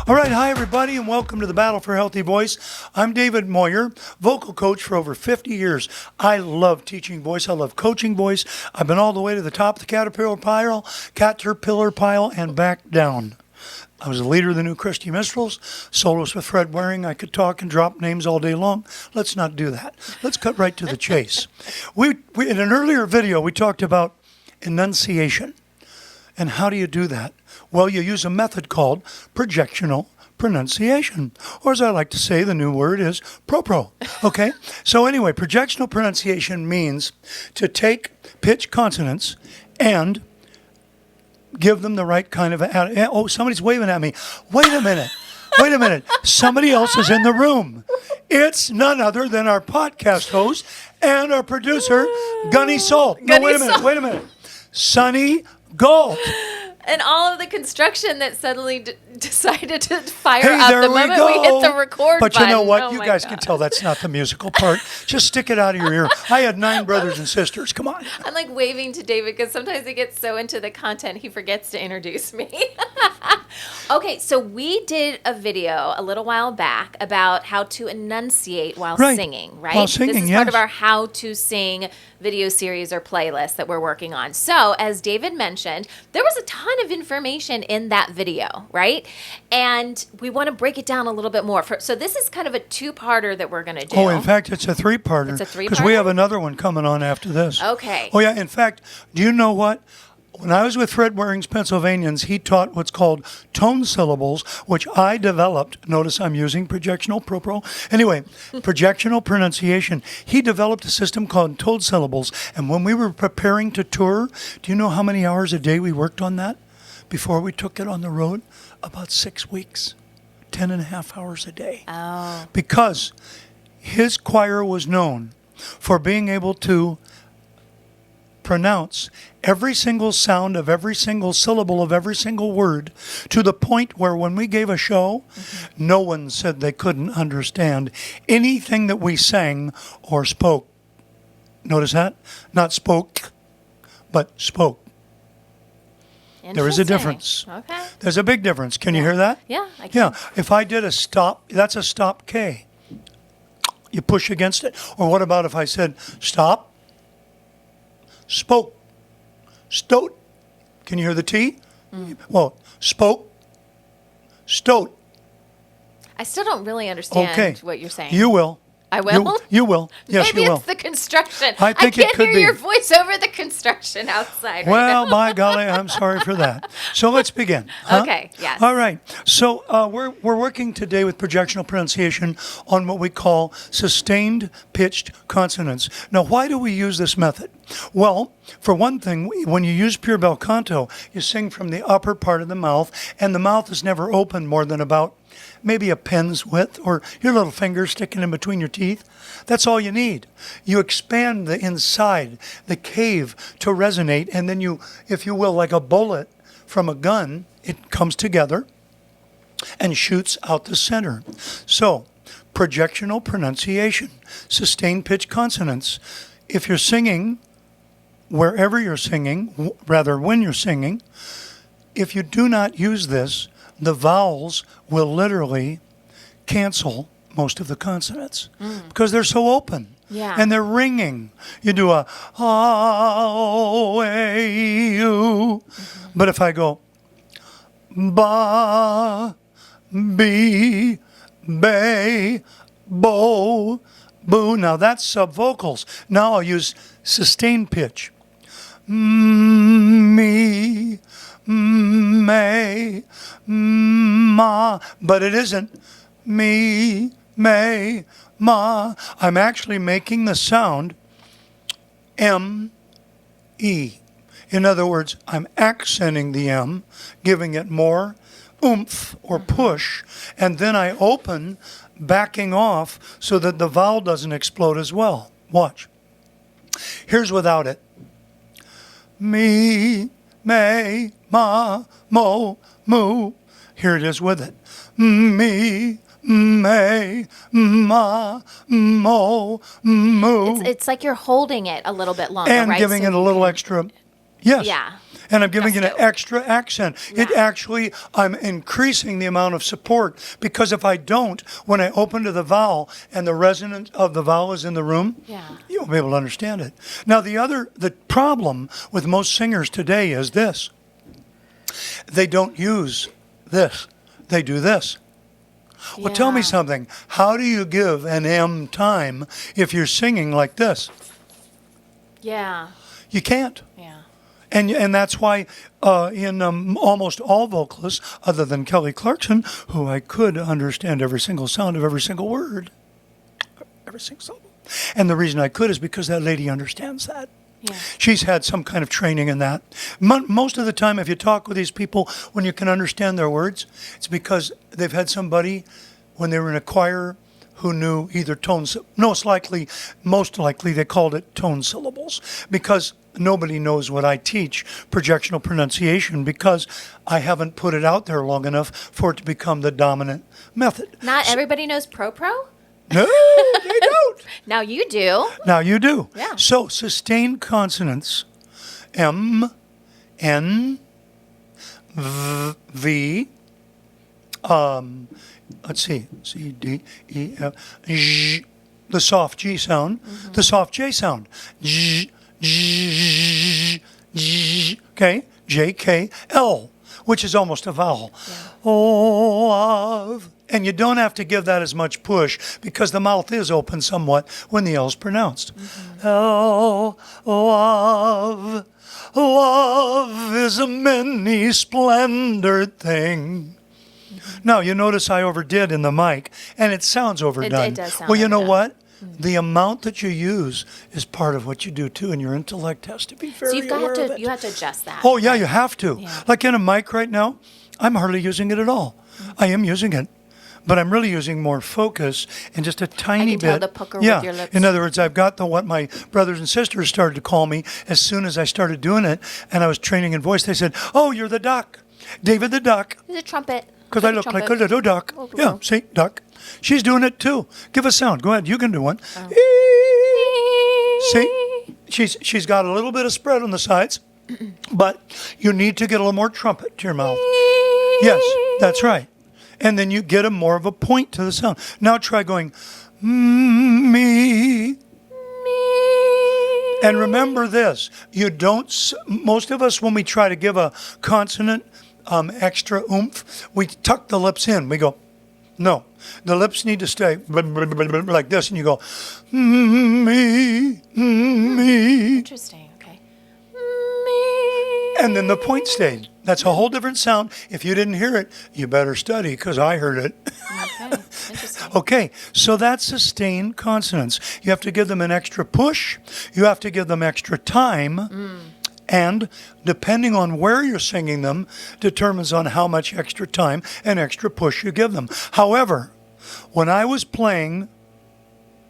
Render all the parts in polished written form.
All right, hi everybody, and welcome to the Battle for a Healthy Voice. I'm David Moyer, vocal coach for over 50 years. I love teaching voice. I love coaching voice. I've been all the way to the top of the caterpillar pile, and back down. I was the leader of the New Christy Minstrels, soloist with Fred Waring. I could talk and drop names all day long. Let's not do that. Let's cut right to the chase. We in an earlier video, we talked about enunciation. And how do you do that? Well, you use a method called projectional pronunciation. Or as I like to say, the new word is pro-pro. Okay? So anyway, projectional pronunciation means to take pitch consonants and give them the right kind of... Oh, somebody's waving at me. Wait a minute. Wait a minute. Somebody else is in the room. It's none other than our podcast host and our producer, Gunny Salt. No, wait a minute. Sonny Galt. And all of the construction that suddenly decided to fire up there the moment we hit the record But button. you know what? Oh you my guys God. can tell that's not the musical part. Just stick it out of your ear. I had 9 brothers and sisters. Come on. I'm like waving to David because sometimes he gets so into the content he forgets to introduce me. Okay, so we did a video a little while back about how to enunciate while singing, right? While singing, this is yes. part of our How to Sing video series or playlist that we're working on. So, as David mentioned, there was a ton of information in that video, right? And we want to break it down a little bit more. So this is kind of a 2-parter that we're going to do. Oh, in fact, it's a 3-parter. It's a 3-parter? Because we have another one coming on after this. Okay. Oh, yeah. In fact, do you know what? When I was with Fred Waring's Pennsylvanians, he taught what's called tone syllables, which I developed. Notice I'm using projectional pro-pro. Anyway, projectional pronunciation. He developed a system called tone syllables. And when we were preparing to tour, do you know how many hours a day we worked on that before we took it on the road? About 6 weeks, 10.5 hours a day. Oh. Because his choir was known for being able to pronounce every single sound of every single syllable of every single word to the point where when we gave a show, no one said they couldn't understand anything that we sang or spoke. Notice that? Not spoke, but spoke. There is a difference. Okay. There's a big difference. Can you hear that? Yeah, I can. Yeah. If I did a stop, that's a stop K. You push against it. Or what about if I said stop, spoke, stote. Can you hear the T? Well, spoke, stote. I still don't really understand what you're saying. You will. I will? You will. Yes, Maybe you will. it's the construction. I think it can't could hear be. your voice over the construction outside right Well, now. by golly, I'm sorry for that. So let's begin. Huh? Okay, yes. All right. So we're working today with projectional pronunciation on what we call sustained pitched consonants. Now, why do we use this method? Well, for one thing, when you use pure bel canto, you sing from the upper part of the mouth, and the mouth is never open more than about maybe a pen's width or your little finger sticking in between your teeth. That's all you need. You expand the inside, the cave, to resonate, and then you, if you will, like a bullet from a gun, it comes together and shoots out the center. So, projectional pronunciation, sustained pitch consonants. If you're singing, wherever you're singing, rather when you're singing, if you do not use this, the vowels will literally cancel most of the consonants because they're so open. Yeah. And they're ringing. You do a A-U. But if I go ba, be, bay, bo, boo, now that's subvocals. Now I'll use sustained pitch. Me, may, ma, but it isn't me, may, ma. I'm actually making the sound M-E. In other words, I'm accenting the M, giving it more oomph or push, and then I open, backing off so that the vowel doesn't explode as well. Watch. Here's without it. Me, may, ma, mo, moo. Here it is with it. Me, may, ma, mo, moo. It's like you're holding it a little bit longer, And right? giving So it a little extra. Yes. Yeah. And I'm giving it an Gusto. extra accent. It Yeah. actually, I'm increasing the amount of support, because if I don't, when I open to the vowel and the resonance of the vowel is in the room, Yeah. you won't be able to understand it. Now, the problem with most singers today is this. They don't use this. They do this. Well, tell me Yeah. something. How do you give an M time if you're singing like this? Yeah. You can't. Yeah. And that's why in almost all vocalists, other than Kelly Clarkson, who I could understand every single sound of every single word, every single syllable. And the reason I could is because that lady understands that. Yeah. She's had some kind of training in that. Most of the time, if you talk with these people, when you can understand their words, it's because they've had somebody when they were in a choir who knew either tones. Most likely they called it tone syllables, because nobody knows what I teach, projectional pronunciation, because I haven't put it out there long enough for it to become the dominant method. Not everybody knows Pro? No, they don't. Now you do. Now you do. Yeah. So sustained consonants, M, N, V, let's see, C, D, E, F, G, the soft G sound, the soft J sound, G, G, G, okay, J, K, L, which is almost a vowel. Of. And you don't have to give that as much push, because the mouth is open somewhat when the L is pronounced. L, love, love is a many splendored thing. Now, you notice I overdid in the mic, and it sounds overdone. It does sound well, you know overdone. what? The amount that you use is part of what you do too, and your intellect has to be very So you've aware got of to it. you have to adjust that. Oh, yeah, you have to. Yeah. Like in a mic right now, I'm hardly using it at all. I am using it, but I'm really using more focus and just a tiny can tell bit. the pucker yeah. with your lips. In other words, I've got what my brothers and sisters started to call me as soon as I started doing it, and I was training in voice. They said, "Oh, you're the duck, David the duck," There's a trumpet. because I look like a little duck. Oh, Yeah, cool. see, duck. She's doing it too. Give a sound. Go ahead. You can do one. See, she's got a little bit of spread on the sides, but you need to get a little more trumpet to your mouth. Yes, that's right. And then you get a more of a point to the sound. Now try going, me. And remember this, you don't, most of us, when we try to give a consonant extra oomph, we tuck the lips in. We go, no. The lips need to stay like this, and you go, me. Interesting. Okay. Me. And then the point stayed. That's a whole different sound. If you didn't hear it, you better study, because I heard it. Okay. Interesting. Okay, so that's sustained consonants. You have to give them an extra push. You have to give them extra time. And depending on where you're singing them, determines on how much extra time and extra push you give them. However, when I was playing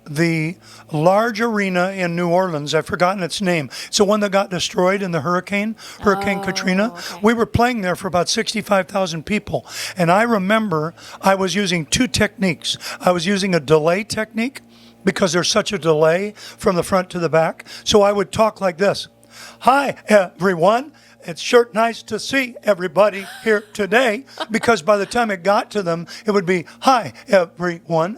the large arena in New Orleans, I've forgotten its name. It's the one that got destroyed in the Hurricane Katrina. Okay. We were playing there for about 65,000 people. And I remember I was using two techniques. I was using a delay technique, because there's such a delay from the front to the back. So I would talk like this. Hi, everyone. It's sure nice to see everybody here today, because by the time it got to them, it would be, hi, everyone,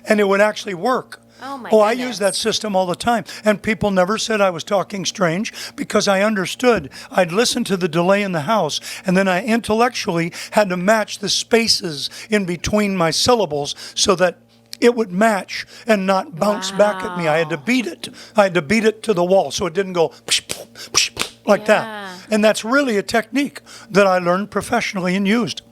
and it would actually work. Oh, my I goodness. use that system all the time, and people never said I was talking strange, because I understood. I'd listen to the delay in the house, and then I intellectually had to match the spaces in between my syllables so that it would match and not bounce back at me. I had to beat it. I had to beat it to the wall so it didn't go like that. And that's really a technique that I learned professionally and used.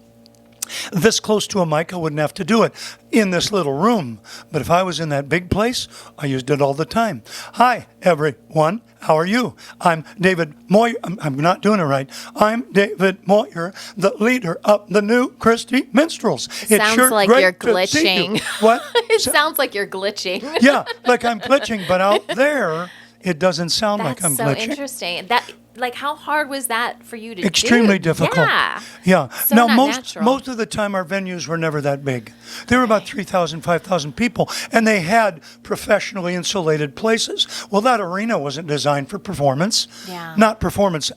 This close to a mic, I wouldn't have to do it in this little room. But if I was in that big place, I used it all the time. Hi, everyone. How are you? I'm David Moyer. I'm not doing it right. I'm David Moyer, the leader of the New Christy Minstrels. It sounds like great you're to see you. glitching. What? It sounds like you're glitching. Yeah, like I'm glitching, but out there, it doesn't sound That's like I'm so glitching. interesting. Like, how hard was that for you to do? Extremely difficult. Yeah. Yeah. So Now, not most natural. of the time, our venues were never that big. They were about 3,000, 5,000 people, and they had professionally insulated places. Well, that arena wasn't designed for performance. Yeah. Not performance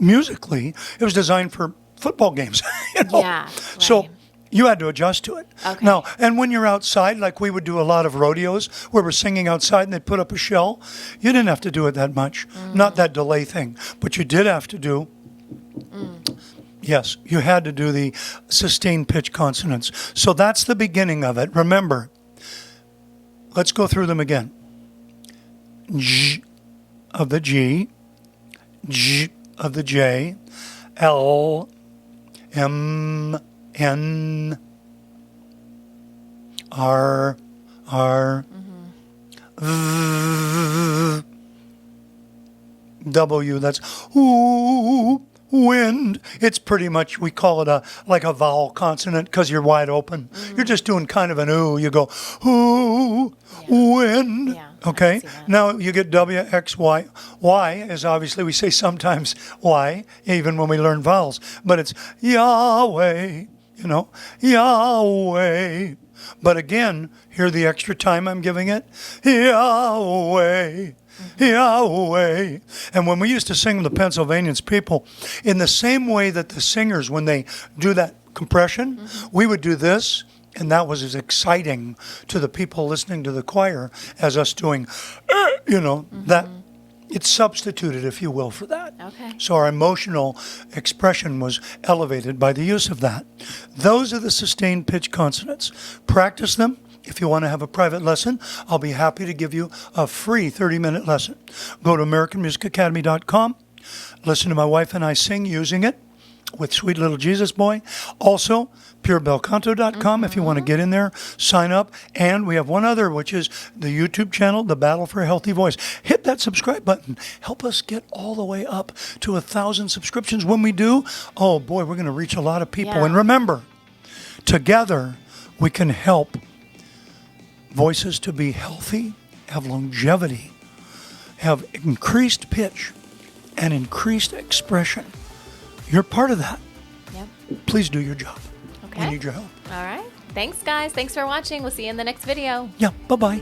musically, it was designed for football games. you know? Yeah, So right. you had to adjust to it. Okay. Now, and when you're outside, like we would do a lot of rodeos where we're singing outside and they'd put up a shell, you didn't have to do it that much. Not that delay thing. But you did have to do, yes, you had to do the sustained pitch consonants. So that's the beginning of it. Remember, let's go through them again. J of the G, J of the J, L, M, N, R, V, W. That's ooh, wind. It's pretty much, we call it like a vowel consonant because you're wide open. You're just doing kind of an ooh. You go ooh, wind. Yeah, I Okay. see that. Now you get W, X, Y. Y is obviously, we say sometimes Y, even when we learn vowels, but it's Yahweh, Yahweh. But again, hear the extra time I'm giving it? Yahweh, Yahweh. And when we used to sing the Pennsylvanians, people, in the same way that the singers, when they do that compression, we would do this. And that was as exciting to the people listening to the choir as us doing, that. It's substituted, if you will, for that. Okay. So our emotional expression was elevated by the use of that. Those are the sustained pitch consonants. Practice them. If you want to have a private lesson, I'll be happy to give you a free 30-minute lesson. Go to AmericanMusicAcademy.com. Listen to my wife and I sing using it with Sweet Little Jesus Boy. Also, purebelcanto.com if you want to get in there, sign up. And we have one other, which is the YouTube channel, The Battle for a Healthy Voice. Hit that subscribe button. Help us get all the way up to 1,000 subscriptions. When we do, oh boy, we're going to reach a lot of people. Yeah. And remember, together we can help voices to be healthy, have longevity, have increased pitch, and increased expression. You're part of that. Yep. Please do your job. Okay. We need your help. All right. Thanks, guys. Thanks for watching. We'll see you in the next video. Yeah, bye-bye.